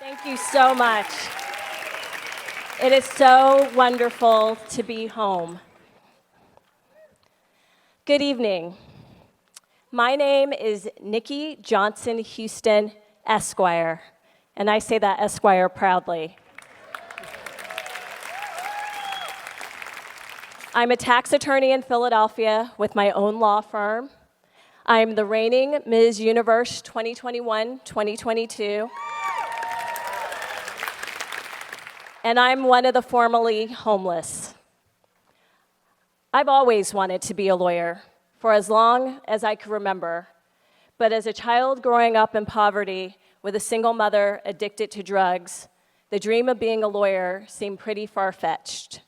Thank you so much. It is so wonderful to be home. Good evening. My name is Nikki Johnson Houston, Esquire, and I say that Esquire proudly. I'm a tax attorney in Philadelphia with my own law firm. I'm the reigning Ms.Universe 2021-2022. And I'm one of the formerly homeless. I've always wanted to be a lawyer for as long as I could remember. But as a child growing up in poverty with a single mother addicted to drugs, the dream of being a lawyer seemed pretty far-fetched.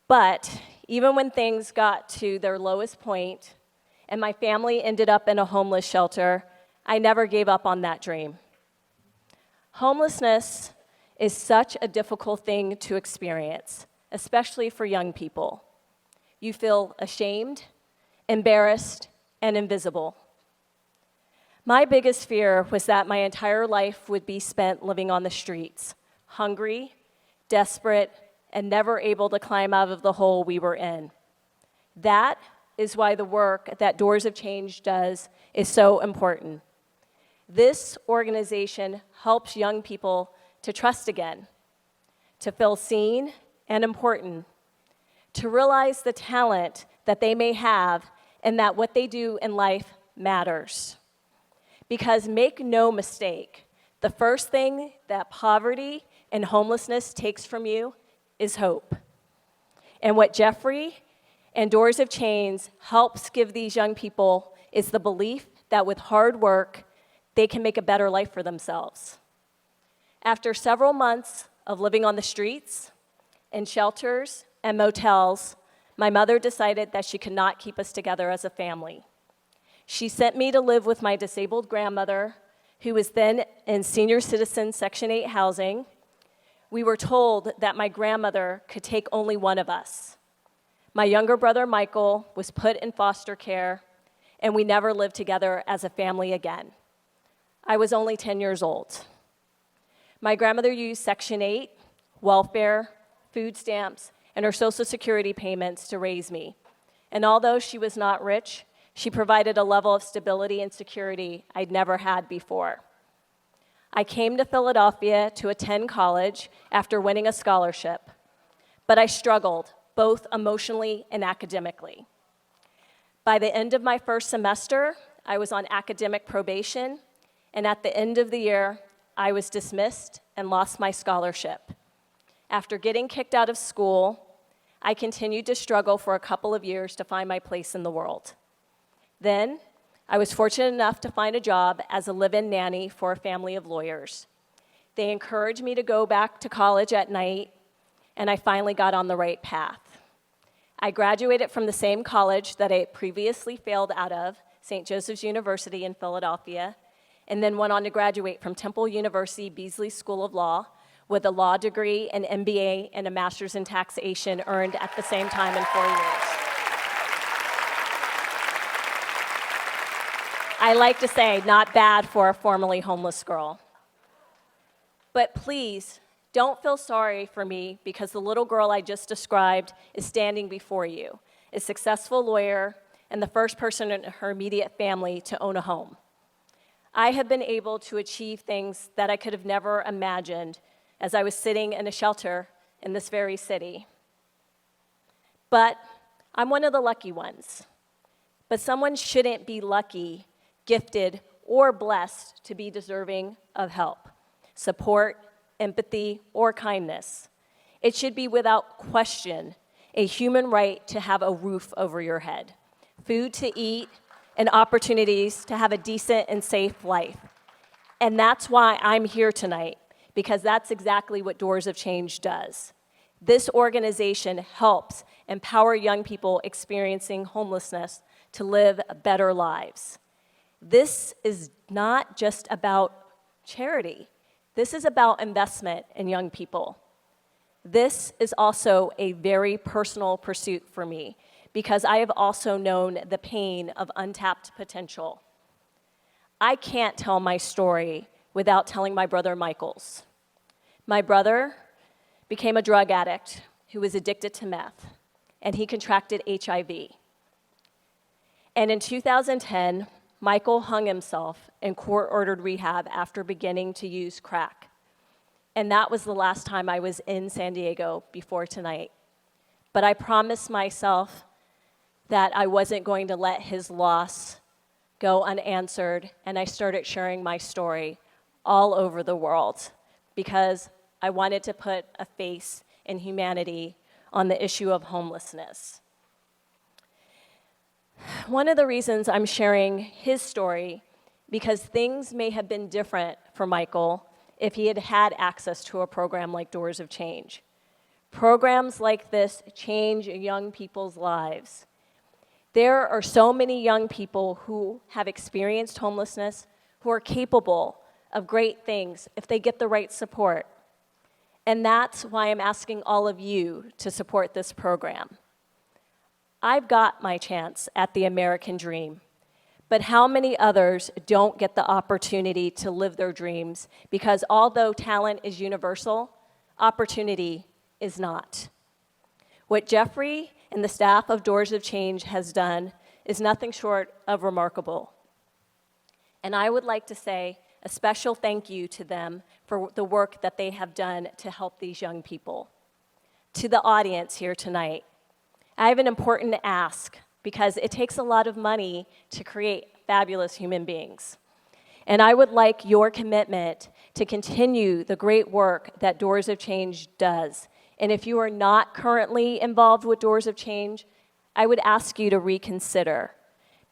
But even when things got to their lowest point and my family ended up in a homeless shelter, I never gave up on that dream. Homelessness is such a difficult thing to experience, especially for young people. You feel ashamed, embarrassed, and invisible. My biggest fear was that my entire life would be spent living on the streets, hungry, desperate, and never able to climb out of the hole we were in. That is why the work that Doors of Change does is so important. This organization helps young people to trust again, to feel seen and important, to realize the talent that they may have and that what they do in life matters. Because make no mistake, the first thing that poverty and homelessness takes from you is hope. And what Jeffrey and Doors of Change helps give these young people is the belief that with hard work, they can make a better life for themselves. After several months of living on the streets, in shelters and motels, my mother decided that she could not keep us together as a family. She sent me to live with my disabled grandmother, who was then in senior citizen Section 8 housing. We were told that my grandmother could take only one of us. My younger brother, Michael, was put in foster care, and we never lived together as a family again. I was only 10 years old. My grandmother used Section 8, welfare, food stamps, and her Social Security payments to raise me. And although she was not rich, she provided a level of stability and security I'd never had before. I came to Philadelphia to attend college after winning a scholarship, but I struggled both emotionally and academically. By the end of my first semester, I was on academic probation, and at the end of the year, I was dismissed and lost my scholarship. After getting kicked out of school, I continued to struggle for a couple of years to find my place in the world. Then, I was fortunate enough to find a job as a live-in nanny for a family of lawyers. They encouraged me to go back to college at night, and I finally got on the right path. I graduated from the same college that I had previously failed out of, St. Joseph's University in Philadelphia, and then went on to graduate from Temple University Beasley School of Law with a law degree, an MBA, and a master's in taxation earned at the same time in 4 years. I like to say, not bad for a formerly homeless girl. But please, don't feel sorry for me because the little girl I just described is standing before you, a successful lawyer and the first person in her immediate family to own a home. I have been able to achieve things that I could have never imagined as I was sitting in a shelter in this very city. But I'm one of the lucky ones. But someone shouldn't be lucky, gifted, or blessed to be deserving of help, support, empathy, or kindness. It should be without question a human right to have a roof over your head, food to eat, and opportunities to have a decent and safe life. And that's why I'm here tonight, because that's exactly what Doors of Change does. This organization helps empower young people experiencing homelessness to live better lives. This is not just about charity. This is about investment in young people. This is also a very personal pursuit for me because I have also known the pain of untapped potential. I can't tell my story without telling my brother Michael's. My brother became a drug addict who was addicted to meth, and he contracted HIV. And in 2010, Michael hung himself in court-ordered rehab after beginning to use crack. And that was the last time I was in San Diego before tonight. But I promised myself that I wasn't going to let his loss go unanswered, and I started sharing my story all over the world because I wanted to put a face and humanity on the issue of homelessness. One of the reasons I'm sharing his story, because things may have been different for Michael if he had had access to a program like Doors of Change. Programs like this change young people's lives. There are so many young people who have experienced homelessness who are capable of great things if they get the right support. And that's why I'm asking all of you to support this program. I've got my chance at the American dream, but how many others don't get the opportunity to live their dreams because although talent is universal, opportunity is not. What Jeffrey and the staff of Doors of Change has done is nothing short of remarkable. And I would like to say a special thank you to them for the work that they have done to help these young people. To the audience here tonight, I have an important ask because it takes a lot of money to create fabulous human beings. And I would like your commitment to continue the great work that Doors of Change does. And if you are not currently involved with Doors of Change, I would ask you to reconsider.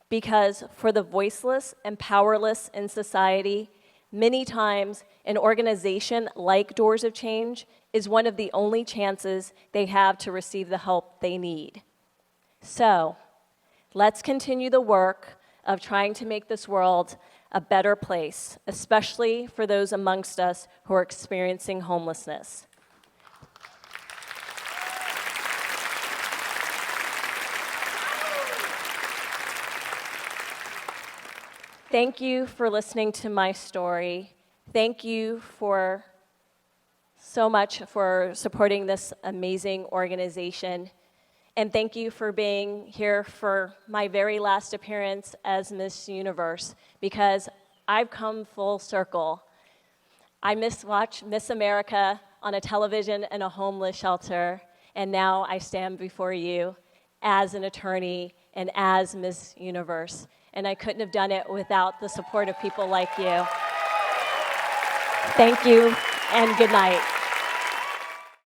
Because for the voiceless and powerless in society, many times an organization like Doors of Change is one of the only chances they have to receive the help they need. So, let's continue the work of trying to make this world a better place, especially for those amongst us who are experiencing homelessness. Thank you for listening to my story. Thank you for so much for supporting this amazing organization. And thank you for being here for my very last appearance as Miss Universe, because I've come full circle. I watched Miss America on a television in a homeless shelter, and now I stand before you as an attorney and as Ms. Universe. And I couldn't have done it without the support of people like you. Thank you, and good night.